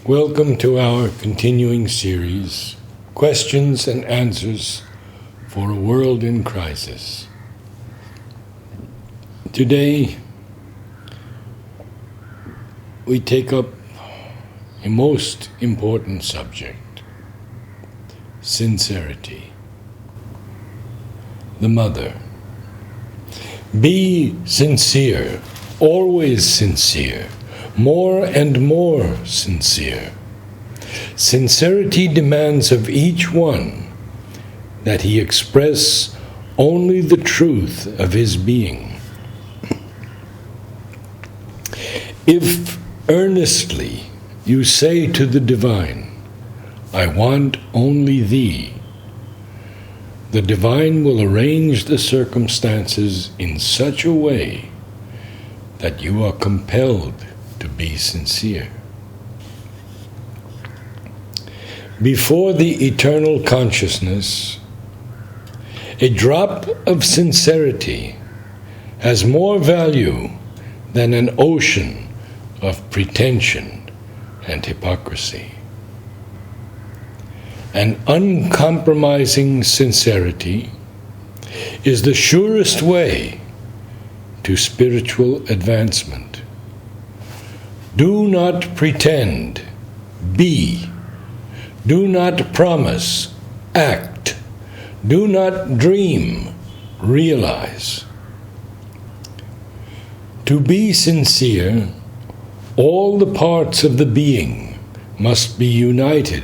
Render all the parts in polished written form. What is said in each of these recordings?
Welcome to our continuing series, Questions and Answers for a World in Crisis. Today, we take up a most important subject, sincerity. The Mother. Be sincere, always sincere. More and more sincere. Sincerity demands of each one that he express only the truth of his being. If earnestly you say to the divine, "I want only thee," the divine will arrange the circumstances in such a way that you are compelled to be sincere. Before the eternal consciousness, a drop of sincerity has more value than an ocean of pretension and hypocrisy. An uncompromising sincerity is the surest way to spiritual advancement. Do not pretend, be. Do not promise, act. Do not dream, realize. To be sincere, all the parts of the being must be united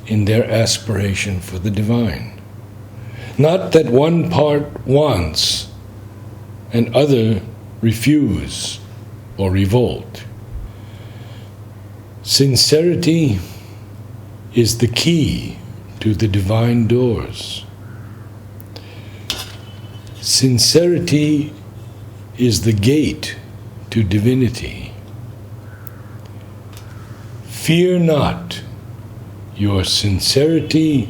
in their aspiration for the divine. Not that one part wants and other refuse or revolt. Sincerity is the key to the divine doors. Sincerity is the gate to divinity. Fear not, your sincerity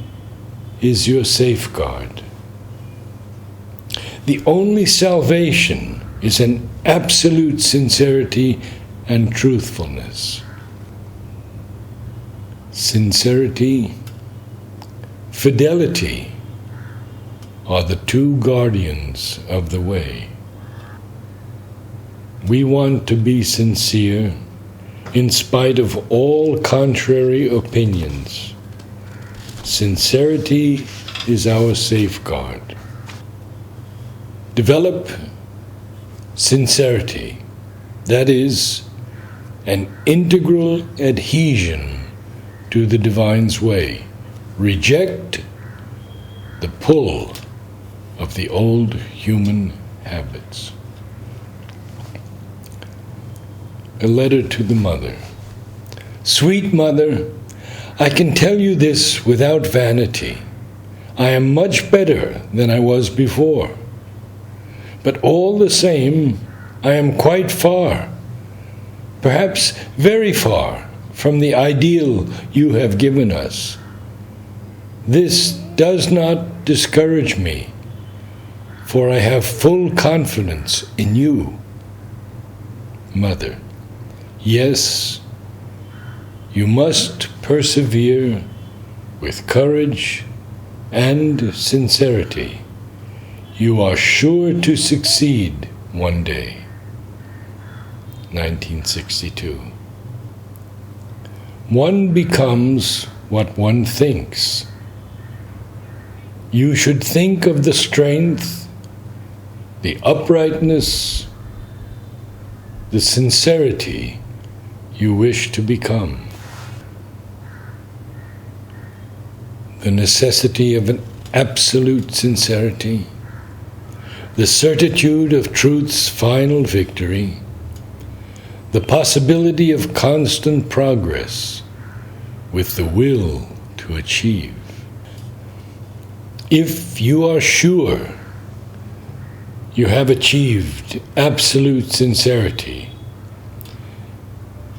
is your safeguard. The only salvation is an absolute sincerity and truthfulness. Sincerity, fidelity are the two guardians of the way. We want to be sincere in spite of all contrary opinions. Sincerity is our safeguard. Develop sincerity, that is, an integral adhesion to the divine's way. Reject the pull of the old human habits. A letter to the mother. Sweet mother, I can tell you this without vanity. I am much better than I was before. But all the same, I am quite far, perhaps very far, from the ideal you have given us. This does not discourage me, for I have full confidence in you. Mother, yes, you must persevere with courage and sincerity. You are sure to succeed one day. 1962. One becomes what one thinks. You should think of the strength, the uprightness, the sincerity you wish to become. The necessity of an absolute sincerity, the certitude of truth's final victory, the possibility of constant progress with the will to achieve. If you are sure you have achieved absolute sincerity,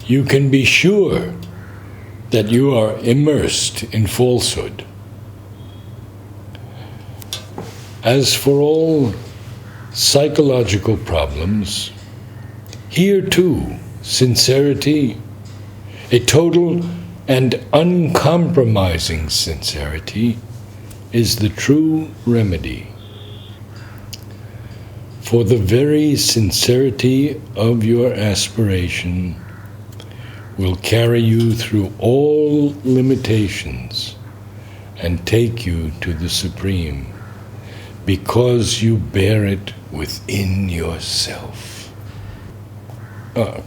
you can be sure that you are immersed in falsehood. As for all psychological problems, here too, sincerity A total and uncompromising sincerity is the true remedy. For the very sincerity of your aspiration will carry you through all limitations and take you to the Supreme, because you bear it within yourself.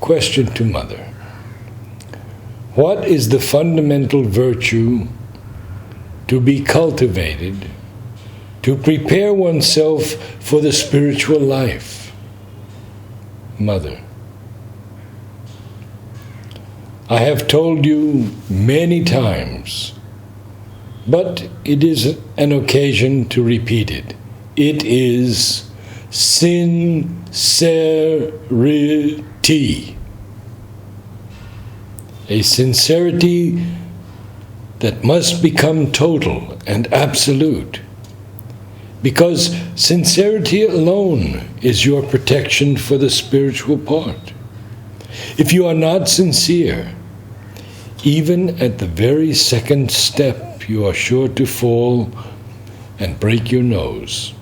Question to Mother. What is the fundamental virtue to be cultivated to prepare oneself for the spiritual life? Mother. I have told you many times, but it is an occasion to repeat it. It is sincerity. A sincerity that must become total and absolute, because sincerity alone is your protection for the spiritual part. If you are not sincere, even at the very second step, you are sure to fall and break your nose.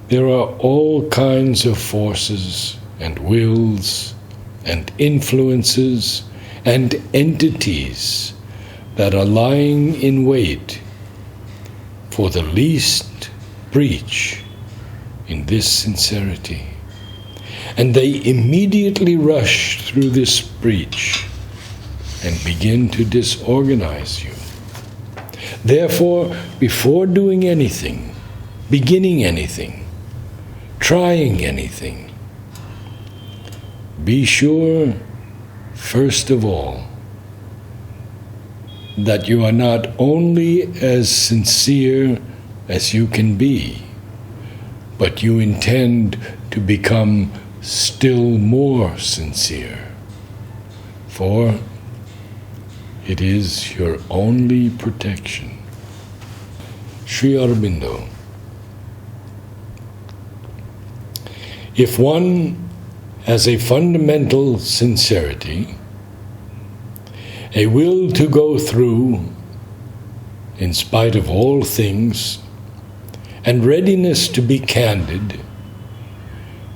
There are all kinds of forces and wills and influences and entities that are lying in wait for the least breach in this sincerity. And they immediately rush through this breach and begin to disorganize you. Therefore, before doing anything, beginning anything, trying anything, be sure, first of all, that you are not only as sincere as you can be, but you intend to become still more sincere, for it is your only protection. Sri Aurobindo. If one has a fundamental sincerity, a will to go through in spite of all things, and readiness to be candid,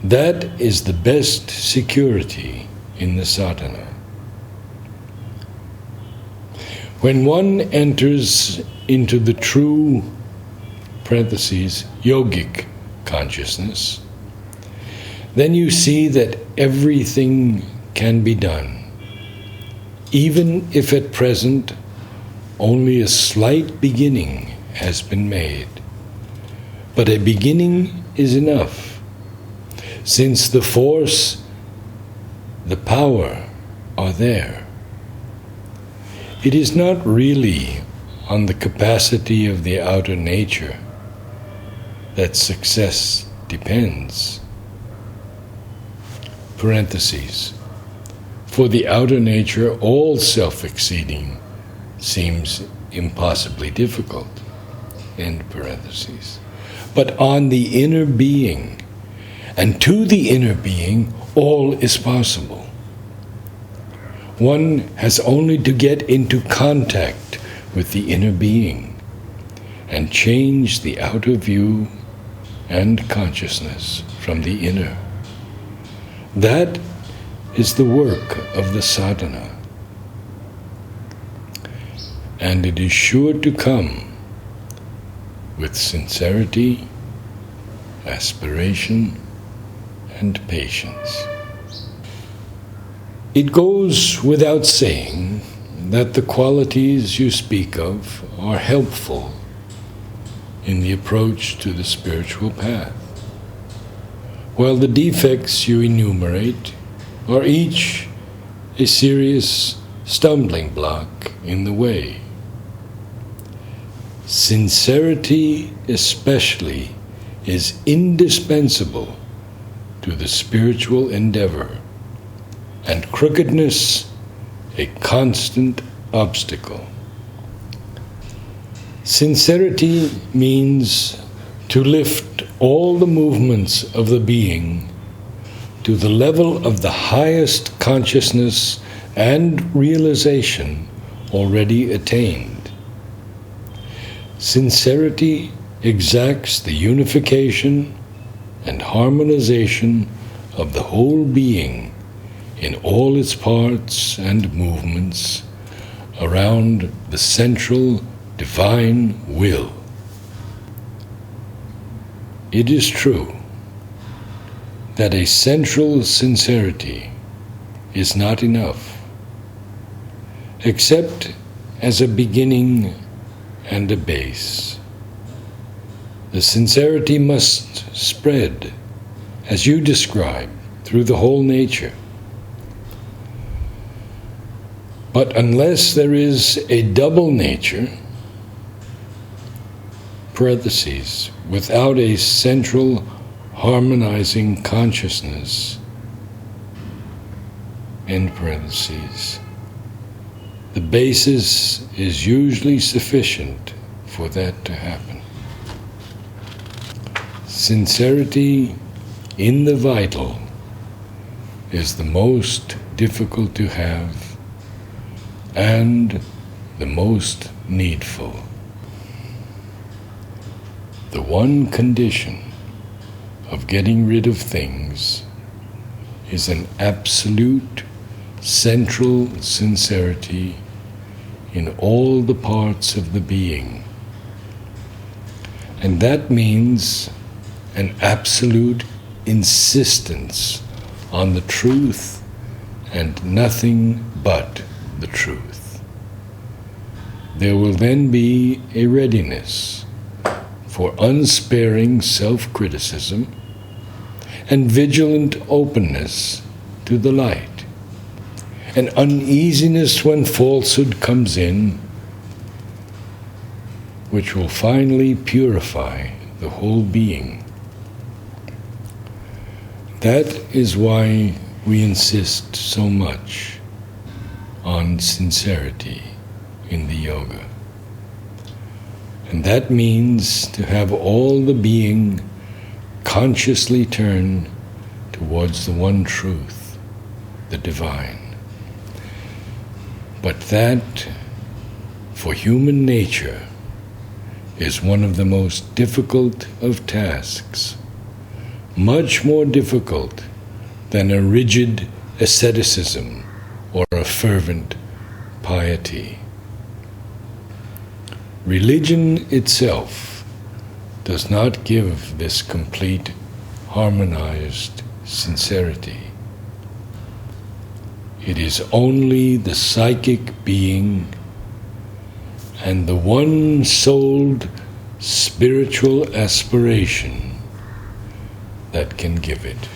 that is the best security in the sadhana. When one enters into the true, yogic consciousness, then you see that everything can be done, even if at present only a slight beginning has been made. But a beginning is enough, since the force, the power are there. It is not really on the capacity of the outer nature that success depends. For the outer nature, all self-exceeding seems impossibly difficult. But on the inner being, and to the inner being, all is possible. One has only to get into contact with the inner being and change the outer view and consciousness from the inner. That is the work of the sadhana, and it is sure to come with sincerity, aspiration, and patience. It goes without saying that the qualities you speak of are helpful in the approach to the spiritual path, while the defects you enumerate are each a serious stumbling block in the way. Sincerity especially is indispensable to the spiritual endeavor, and crookedness a constant obstacle. Sincerity means to lift all the movements of the being to the level of the highest consciousness and realization already attained. Sincerity exacts the unification and harmonization of the whole being in all its parts and movements around the central divine will. It is true that a central sincerity is not enough, except as a beginning and a base. The sincerity must spread, as you describe, through the whole nature. But unless there is a double nature, parentheses, without a central harmonizing consciousness, end parentheses, the basis is usually sufficient for that to happen. Sincerity in the vital is the most difficult to have and the most needful. The one condition of getting rid of things is an absolute central sincerity in all the parts of the being. And that means an absolute insistence on the truth and nothing but the truth. There will then be a readiness for unsparing self-criticism and vigilant openness to the light, an uneasiness when falsehood comes in, which will finally purify the whole being. That is why we insist so much on sincerity in the yoga. And that means to have all the being consciously turn towards the one truth, the divine. But that, for human nature, is one of the most difficult of tasks, much more difficult than a rigid asceticism or a fervent piety. Religion itself does not give this complete, harmonized sincerity. It is only the psychic being and the one-souled spiritual aspiration that can give it.